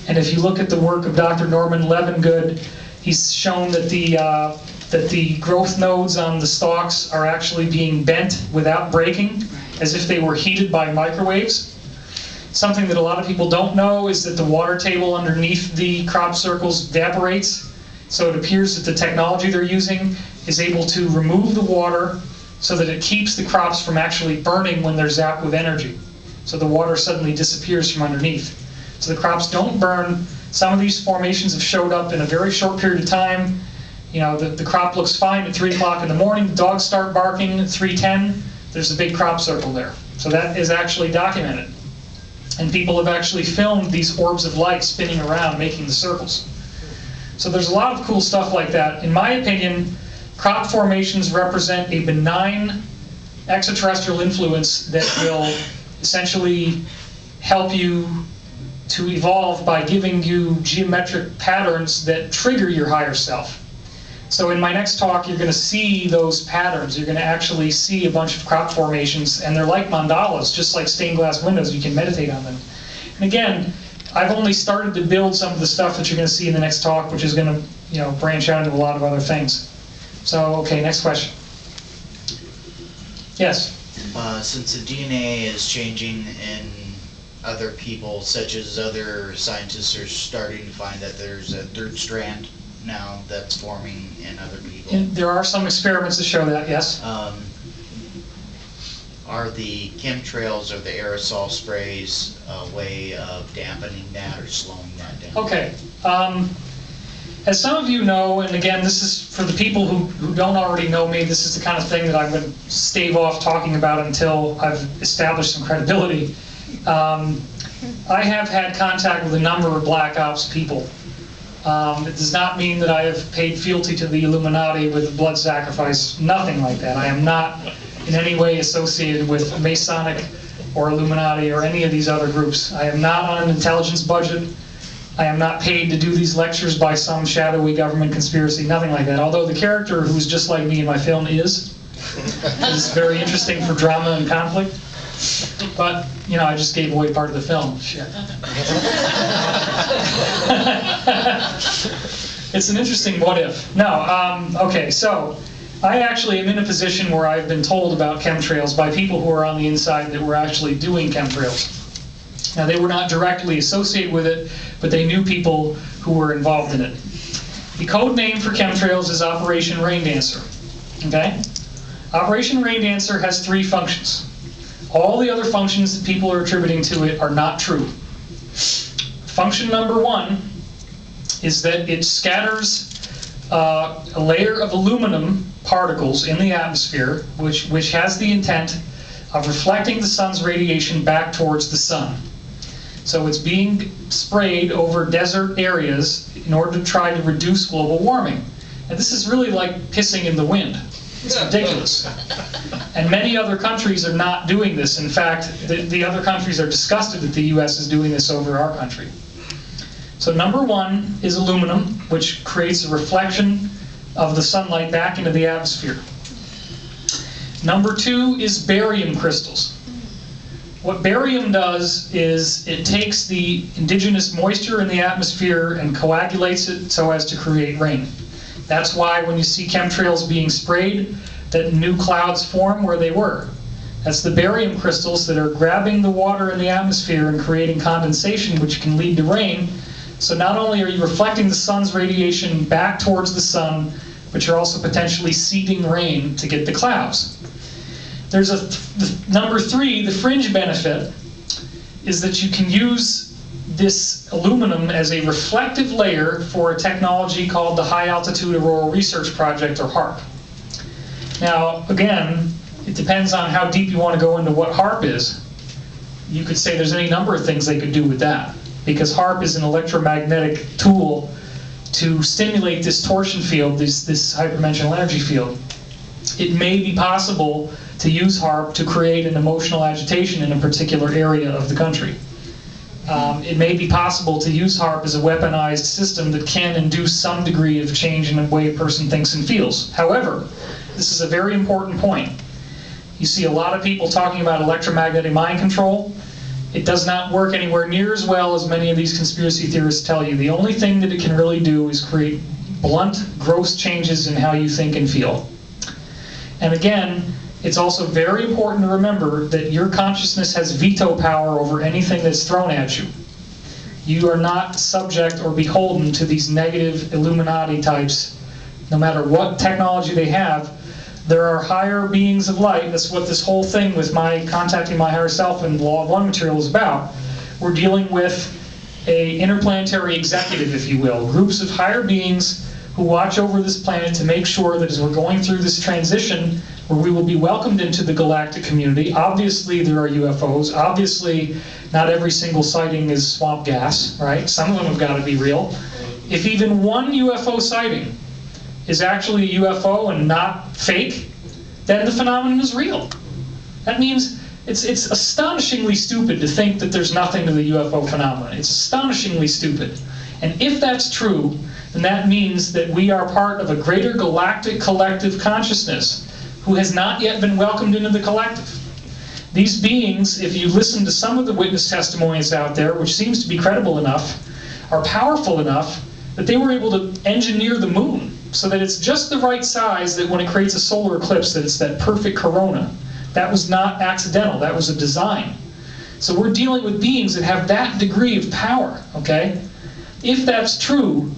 And if you look at the work of Dr. Norman Levengood, he's shown that the growth nodes on the stalks are actually being bent without breaking, as if they were heated by microwaves. Something that a lot of people don't know is that the water table underneath the crop circles evaporates. So it appears that the technology they're using is able to remove the water so that it keeps the crops from actually burning when they're zapped with energy. So the water suddenly disappears from underneath. So the crops don't burn. Some of these formations have showed up in a very short period of time. You know, the crop looks fine at 3 o'clock in the morning, the dogs start barking at 3:10, there's a big crop circle there. So that is actually documented. And people have actually filmed these orbs of light spinning around, making the circles. So there's a lot of cool stuff like that. In my opinion, crop formations represent a benign extraterrestrial influence that will essentially help you to evolve by giving you geometric patterns that trigger your higher self. So in my next talk, you're going to see those patterns. You're going to actually see a bunch of crop formations, and they're like mandalas, just like stained glass windows. You can meditate on them. And again, I've only started to build some of the stuff that you're going to see in the next talk, which is going to, you know, branch out into a lot of other things. So, okay, next question. Yes? Since the DNA is changing in other people, such as other scientists are starting to find that there's a third strand now that's forming in other people. And there are some experiments that show that, yes. Are the chemtrails or the aerosol sprays a way of dampening that or slowing that down? Okay. As some of you know, and again, this is for the people who don't already know me, this is the kind of thing that I'm going to stave off talking about until I've established some credibility. I have had contact with a number of Black Ops people. It does not mean that I have paid fealty to the Illuminati with blood sacrifice, nothing like that. I am not in any way associated with Masonic or Illuminati or any of these other groups. I am not on an intelligence budget. I am not paid to do these lectures by some shadowy government conspiracy, nothing like that. Although the character who's just like me in my film is. It's very interesting for drama and conflict. But, you know, I just gave away part of the film. Shit. It's an interesting what if. No, okay, so I actually am in a position where I've been told about chemtrails by people who are on the inside that were actually doing chemtrails. Now, they were not directly associated with it, but they knew people who were involved in it. The code name for chemtrails is Operation Rain Dancer. Okay? Operation Rain Dancer has 3 functions. All the other functions that people are attributing to it are not true. Function number 1 is that it scatters a layer of aluminum particles in the atmosphere, which has the intent of reflecting the sun's radiation back towards the sun. So it's being sprayed over desert areas in order to try to reduce global warming. And this is really like pissing in the wind. It's ridiculous. And many other countries are not doing this. In fact, the other countries are disgusted that the US is doing this over our country. So number 1 is aluminum, which creates a reflection of the sunlight back into the atmosphere. Number 2 is barium crystals. What barium does is it takes the indigenous moisture in the atmosphere and coagulates it so as to create rain. That's why when you see chemtrails being sprayed, that new clouds form where they were. That's the barium crystals that are grabbing the water in the atmosphere and creating condensation, which can lead to rain. So not only are you reflecting the sun's radiation back towards the sun, but you're also potentially seeding rain to get the clouds. There's number 3, the fringe benefit, is that you can use this aluminum as a reflective layer for a technology called the High Altitude Auroral Research Project, or HAARP. Now, again, it depends on how deep you want to go into what HAARP is. You could say there's any number of things they could do with that, because HAARP is an electromagnetic tool to stimulate this torsion field, this hyperdimensional energy field. It may be possible to use HAARP to create an emotional agitation in a particular area of the country. It may be possible to use HAARP as a weaponized system that can induce some degree of change in the way a person thinks and feels. However, this is a very important point. You see a lot of people talking about electromagnetic mind control. It does not work anywhere near as well as many of these conspiracy theorists tell you. The only thing that it can really do is create blunt, gross changes in how you think and feel. And again, it's also very important to remember that your consciousness has veto power over anything that's thrown at you. You are not subject or beholden to these negative Illuminati types, no matter what technology they have. There are higher beings of light. That's what this whole thing with my contacting my higher self and Law of One material is about. We're dealing with a interplanetary executive, if you will, groups of higher beings who watch over this planet to make sure that as we're going through this transition where we will be welcomed into the galactic community. Obviously there are UFOs. Obviously not every single sighting is swamp gas, right? Some of them have got to be real. If even one UFO sighting is actually a UFO and not fake, then the phenomenon is real. That means it's astonishingly stupid to think that there's nothing to the UFO phenomenon. It's astonishingly stupid. And if that's true, then that means that we are part of a greater galactic collective consciousness who has not yet been welcomed into the collective. These beings, if you listen to some of the witness testimonies out there, which seems to be credible enough, are powerful enough that they were able to engineer the moon so that it's just the right size that when it creates a solar eclipse that it's that perfect corona. That was not accidental, that was a design. So we're dealing with beings that have that degree of power, okay? If that's true,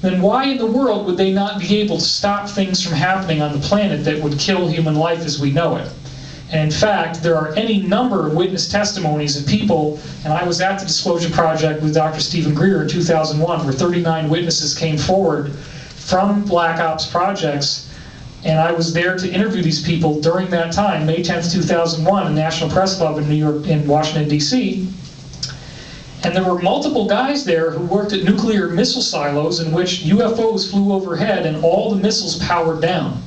then why in the world would they not be able to stop things from happening on the planet that would kill human life as we know it? And in fact, there are any number of witness testimonies of people, and I was at the Disclosure Project with Dr. Stephen Greer in 2001, where 39 witnesses came forward from Black Ops projects, and I was there to interview these people during that time, May 10th, 2001, in National Press Club in New York, in Washington, D.C., and there were multiple guys there who worked at nuclear missile silos in which UFOs flew overhead and all the missiles powered down.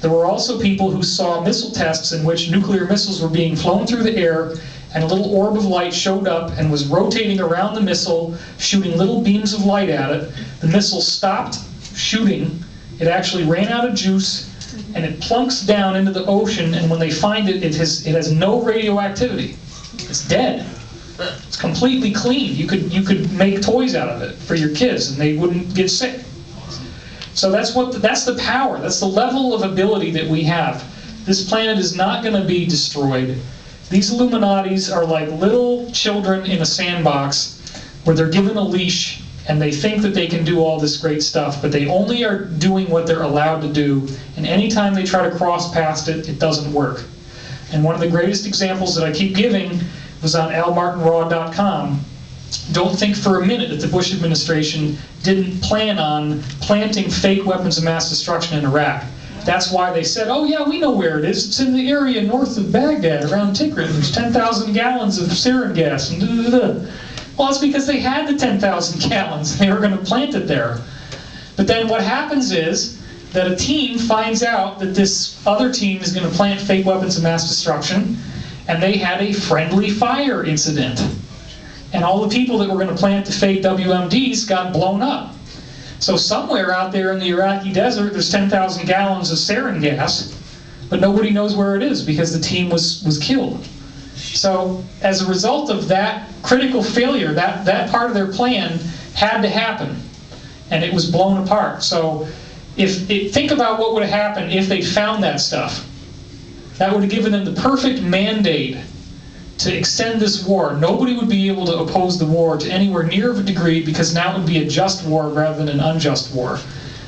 There were also people who saw missile tests in which nuclear missiles were being flown through the air and a little orb of light showed up and was rotating around the missile, shooting little beams of light at it. The missile stopped shooting. It actually ran out of juice and it plunks down into the ocean, and when they find it, it has no radioactivity. It's dead. It's completely clean. You could make toys out of it for your kids and they wouldn't get sick. So that's the power, that's the level of ability that we have. This planet is not going to be destroyed. These Illuminatis are like little children in a sandbox where they're given a leash and they think that they can do all this great stuff, but they only are doing what they're allowed to do, and anytime they try to cross past it, it doesn't work. And one of the greatest examples that I keep giving was on almartinraw.com. Don't think for a minute that the Bush administration didn't plan on planting fake weapons of mass destruction in Iraq. That's why they said, oh yeah, we know where it is. It's in the area north of Baghdad, around Tikrit. There's 10,000 gallons of sarin gas. And Well, it's because they had the 10,000 gallons. They were going to plant it there. But then what happens is that a team finds out that this other team is going to plant fake weapons of mass destruction, and they had a friendly fire incident. And all the people that were going to plant the fake WMDs got blown up. So somewhere out there in the Iraqi desert, there's 10,000 gallons of sarin gas, but nobody knows where it is because the team was killed. So as a result of that critical failure, that part of their plan had to happen, and it was blown apart. So think about what would have happened if they found that stuff. That would have given them the perfect mandate to extend this war. Nobody would be able to oppose the war to anywhere near of a degree, because now it would be a just war rather than an unjust war.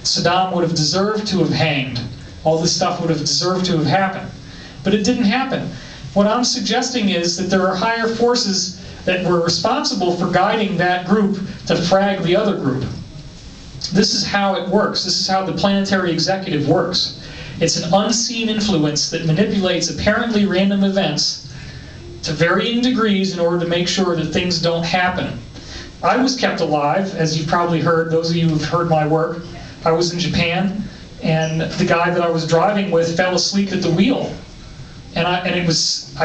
Saddam would have deserved to have hanged. All this stuff would have deserved to have happened. But it didn't happen. What I'm suggesting is that there are higher forces that were responsible for guiding that group to frag the other group. This is how it works. This is how the planetary executive works. It's an unseen influence that manipulates apparently random events to varying degrees in order to make sure that things don't happen. I was kept alive, as you've probably heard, those of you who've heard my work. I was in Japan, and the guy that I was driving with fell asleep at the wheel. And I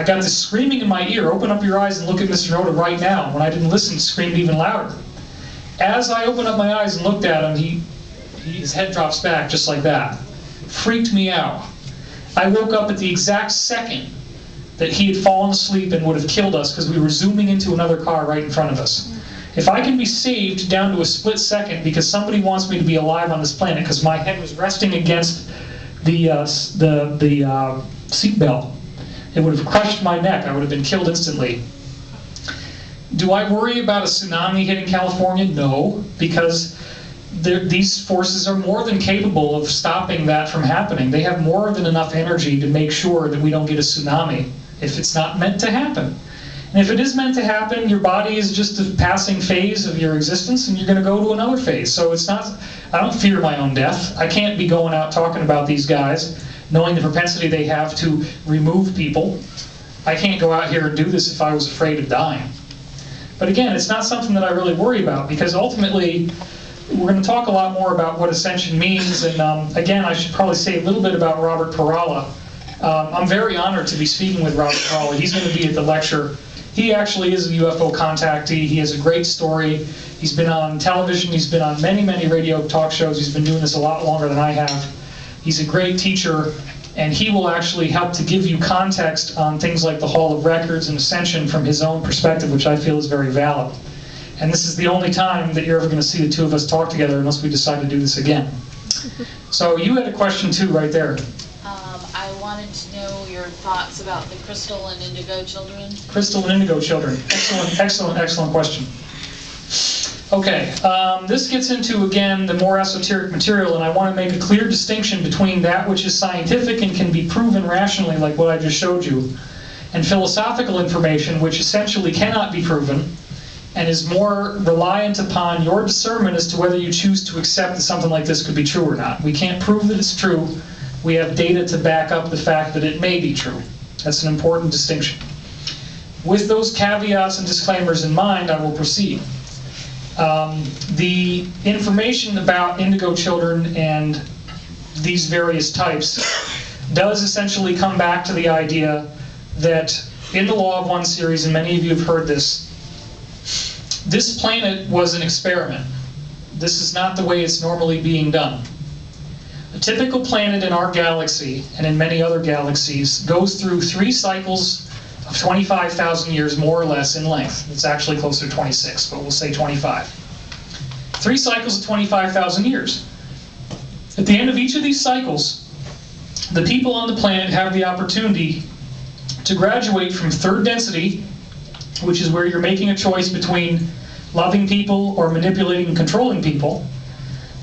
got this screaming in my ear, open up your eyes and look at Mr. Noda right now. When I didn't listen, it screamed even louder. As I opened up my eyes and looked at him, his head drops back just like that. Freaked me out. I woke up at the exact second that he had fallen asleep and would have killed us because we were zooming into another car right in front of us. If I can be saved down to a split second because somebody wants me to be alive on this planet because my head was resting against the seatbelt, it would have crushed my neck. I would have been killed instantly. Do I worry about a tsunami hitting California? No, because these forces are more than capable of stopping that from happening. They have more than enough energy to make sure that we don't get a tsunami if it's not meant to happen. And if it is meant to happen, your body is just a passing phase of your existence, and you're going to go to another phase. So it's not, I don't fear my own death. I can't be going out talking about these guys, knowing the propensity they have to remove people. I can't go out here and do this if I was afraid of dying. But again, it's not something that I really worry about, because ultimately, we're going to talk a lot more about what ascension means, and again, I should probably say a little bit about Robert Peralla. I'm very honored to be speaking with Robert Peralla. He's going to be at the lecture. He actually is a UFO contactee. He has a great story. He's been on television. He's been on many, many radio talk shows. He's been doing this a lot longer than I have. He's a great teacher, and he will actually help to give you context on things like the Hall of Records and Ascension from his own perspective, which I feel is very valid. And this is the only time that you're ever going to see the two of us talk together unless we decide to do this again. So you had a question too, right there. I wanted to know your thoughts about the crystal and indigo children. Crystal and indigo children. Excellent, excellent, excellent question. Okay, this gets into, again, the more esoteric material, and I want to make a clear distinction between that which is scientific and can be proven rationally, like what I just showed you, and philosophical information, which essentially cannot be proven, and is more reliant upon your discernment as to whether you choose to accept that something like this could be true or not. We can't prove that it's true. We have data to back up the fact that it may be true. That's an important distinction. With those caveats and disclaimers in mind, I will proceed. The information about indigo children and these various types does essentially come back to the idea that in the Law of One series, and many of you have heard this, this planet was an experiment. This is not the way it's normally being done. A typical planet in our galaxy, and in many other galaxies, goes through 3 cycles of 25,000 years, more or less, in length. It's actually closer to 26, but we'll say 25. 3 cycles of 25,000 years. At the end of each of these cycles, the people on the planet have the opportunity to graduate from third density, which is where you're making a choice between loving people or manipulating and controlling people.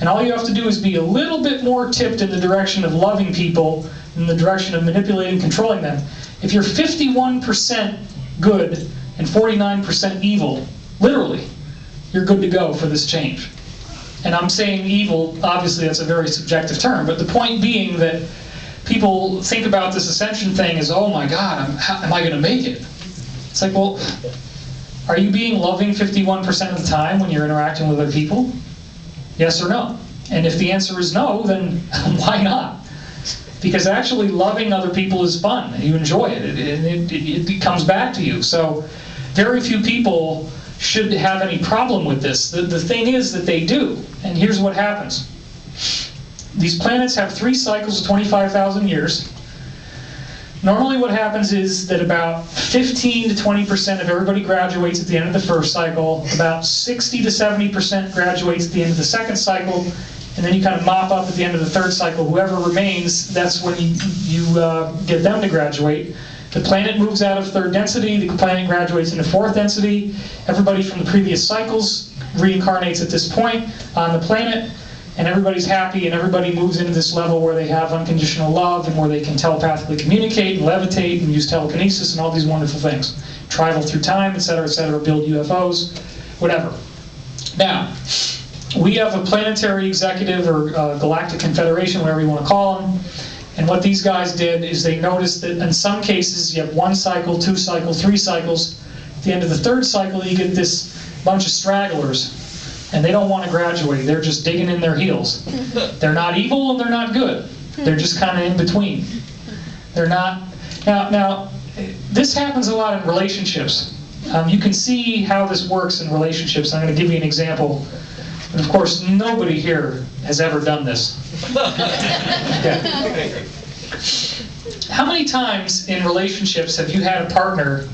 And all you have to do is be a little bit more tipped in the direction of loving people than the direction of manipulating and controlling them. If you're 51% good and 49% evil, literally, you're good to go for this change. And I'm saying evil, obviously that's a very subjective term, but the point being that people think about this ascension thing as, oh my God, how am I going to make it? It's like, well, are you being loving 51% of the time when you're interacting with other people? Yes or no? And if the answer is no, then why not? Because actually loving other people is fun. You enjoy it. It comes back to you. So very few people should have any problem with this. The thing is that they do. And here's what happens. These planets have 3 cycles of 25,000 years. Normally what happens is that about 15 to 20% of everybody graduates at the end of the first cycle, about 60 to 70% graduates at the end of the second cycle, and then you kind of mop up at the end of the third cycle. Whoever remains, that's when you get them to graduate. The planet moves out of third density, the planet graduates into fourth density. Everybody from the previous cycles reincarnates at this point on the planet, and everybody's happy, and everybody moves into this level where they have unconditional love and where they can telepathically communicate and levitate and use telekinesis and all these wonderful things. Travel through time, etc., build UFOs, whatever. Now, we have a planetary executive or galactic confederation, whatever you want to call them, and what these guys did is they noticed that in some cases you have 1 cycle, 2 cycles, 3 cycles. At the end of the third cycle you get this bunch of stragglers. And they don't want to graduate. They're just digging in their heels. They're not evil and they're not good. They're just kind of in between. They're not... Now, this happens a lot in relationships. You can see how this works in relationships. I'm going to give you an example. And of course, nobody here has ever done this. Okay. How many times in relationships have you had a partner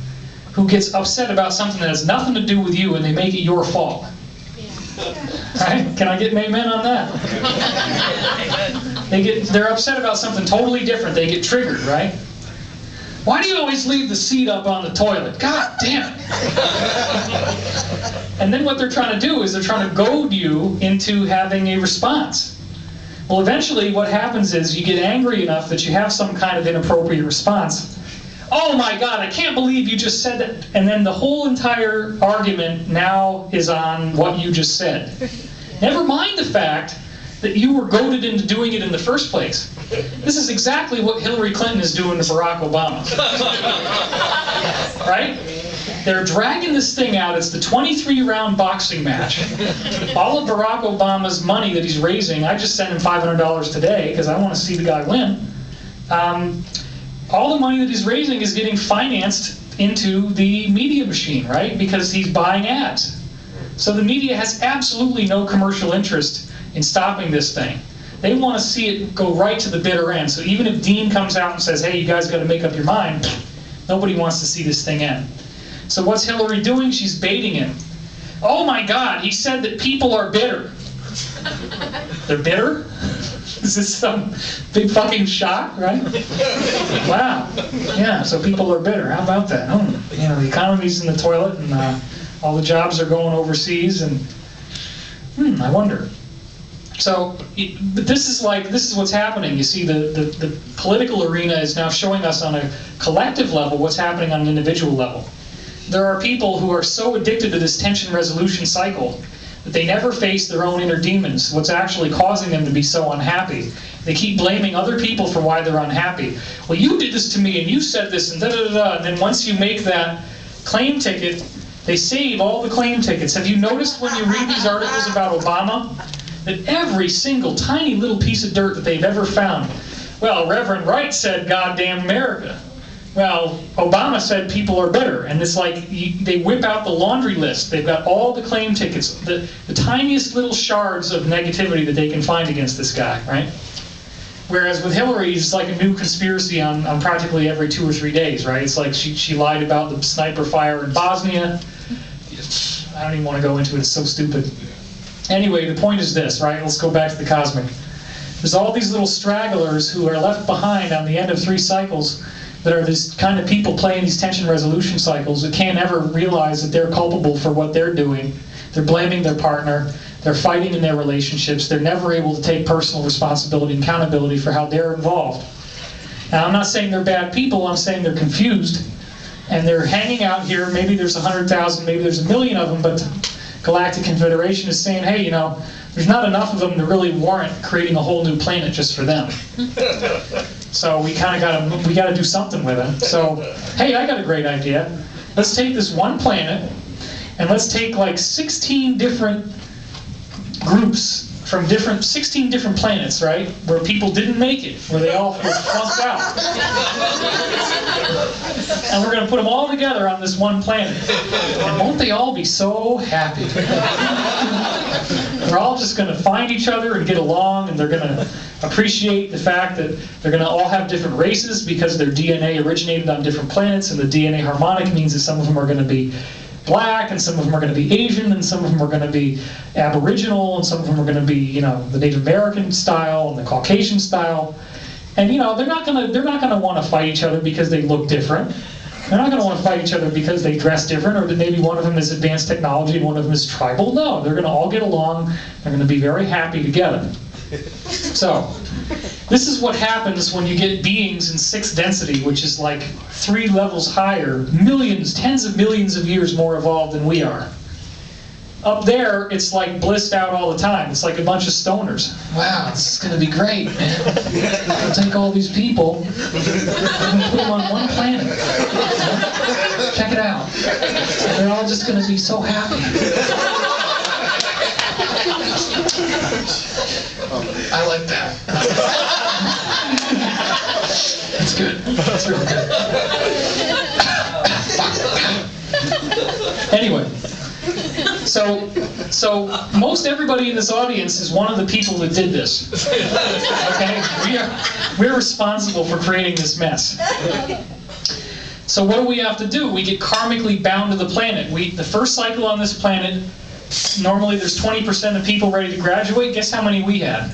who gets upset about something that has nothing to do with you and they make it your fault? Right? Can I get an amen on that? They're upset about something totally different. They get triggered, right? Why do you always leave the seat up on the toilet? God damn it! And then what they're trying to do is they're trying to goad you into having a response. Well, eventually what happens is you get angry enough that you have some kind of inappropriate response. Oh my God, I can't believe you just said that. And then the whole entire argument now is on what you just said. Never mind the fact that you were goaded into doing it in the first place. This is exactly what Hillary Clinton is doing to Barack Obama. Right? They're dragging this thing out. It's the 23-round boxing match. All of Barack Obama's money that he's raising, I just sent him $500 today because I want to see the guy win. All the money that he's raising is getting financed into the media machine, right? Because he's buying ads. So the media has absolutely no commercial interest in stopping this thing. They want to see it go right to the bitter end. So even if Dean comes out and says, hey, you guys got to make up your mind, nobody wants to see this thing end. So what's Hillary doing? She's baiting him. Oh my God, he said that people are bitter. They're bitter? Is this some big fucking shock, right? Wow. Yeah, so people are bitter. How about that? Oh, you know, the economy's in the toilet and all the jobs are going overseas and I wonder. So, but this is what's happening. You see, the political arena is now showing us on a collective level what's happening on an individual level. There are people who are so addicted to this tension resolution cycle that they never face their own inner demons, what's actually causing them to be so unhappy. They keep blaming other people for why they're unhappy. Well, you did this to me, and you said this, and da-da-da-da. And then once you make that claim ticket, they save all the claim tickets. Have you noticed when you read these articles about Obama, that every single tiny little piece of dirt that they've ever found, well, Reverend Wright said, goddamn America. Well, Obama said people are bitter, and it's like they whip out the laundry list. They've got all the claim tickets, the tiniest little shards of negativity that they can find against this guy, right? Whereas with Hillary, it's like a new conspiracy on practically every 2 or 3 days, right? It's like she lied about the sniper fire in Bosnia. I don't even want to go into it, it's so stupid. Anyway, the point is this, right? Let's go back to the cosmic. There's all these little stragglers who are left behind on the end of 3 cycles that are this kind of people playing these tension resolution cycles that can't ever realize that they're culpable for what they're doing. They're blaming their partner. They're fighting in their relationships. They're never able to take personal responsibility and accountability for how they're involved. Now, I'm not saying they're bad people. I'm saying they're confused. And they're hanging out here. Maybe there's 100,000, maybe there's 1 million of them, but the Galactic Confederation is saying, hey, you know, there's not enough of them to really warrant creating a whole new planet just for them. So we kind of gotta do something with them. So, hey, I got a great idea. Let's take this one planet, and let's take like 16 different groups from 16 different planets, right? Where people didn't make it, where they all were flunked out. And we're going to put them all together on this one planet. And won't they all be so happy? They're all just going to find each other and get along, and they're going to appreciate the fact that they're going to all have different races because their DNA originated on different planets, and the DNA harmonic means that some of them are going to be black, and some of them are going to be Asian, and some of them are going to be Aboriginal, and some of them are going to be, you know, the Native American style and the Caucasian style. And, you know, they're not going to want to fight each other because they look different. They're not going to want to fight each other because they dress different, or that maybe one of them is advanced technology and one of them is tribal. No, they're going to all get along. They're going to be very happy together. So, this is what happens when you get beings in 6th density, which is like 3 levels higher, millions, tens of millions of years more evolved than we are. Up there, it's like blissed out all the time. It's like a bunch of stoners. Wow, this is going to be great, man. We'll take all these people and put them on one planet. Check it out. They're all just going to be so happy. I like that. That's good. That's real good. Anyway, so So most everybody in this audience is one of the people that did this. Okay? We're responsible for creating this mess. So what do we have to do? We get karmically bound to the planet. The first cycle on this planet, normally there's 20% of people ready to graduate. Guess how many we had?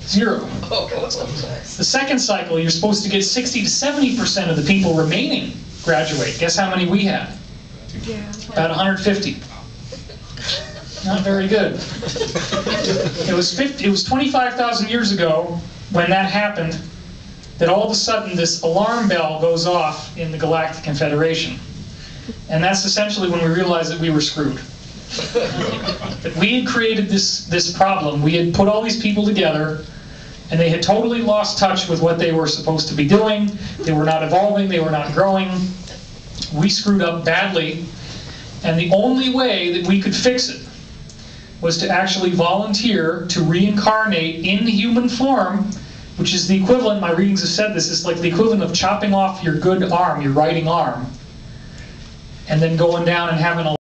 0. The second cycle, you're supposed to get 60 to 70% of the people remaining graduate. Guess how many we had? About 150. Not very good. It was 25,000 years ago when that happened that all of a sudden this alarm bell goes off in the Galactic Confederation. And that's essentially when we realized that we were screwed. That we had created this problem. We had put all these people together, and they had totally lost touch with what they were supposed to be doing. They were not evolving, they were not growing. We screwed up badly, and the only way that we could fix it was to actually volunteer to reincarnate in human form, which is the equivalent, my readings have said this, is like the equivalent of chopping off your good arm, your writing arm, and then going down and having a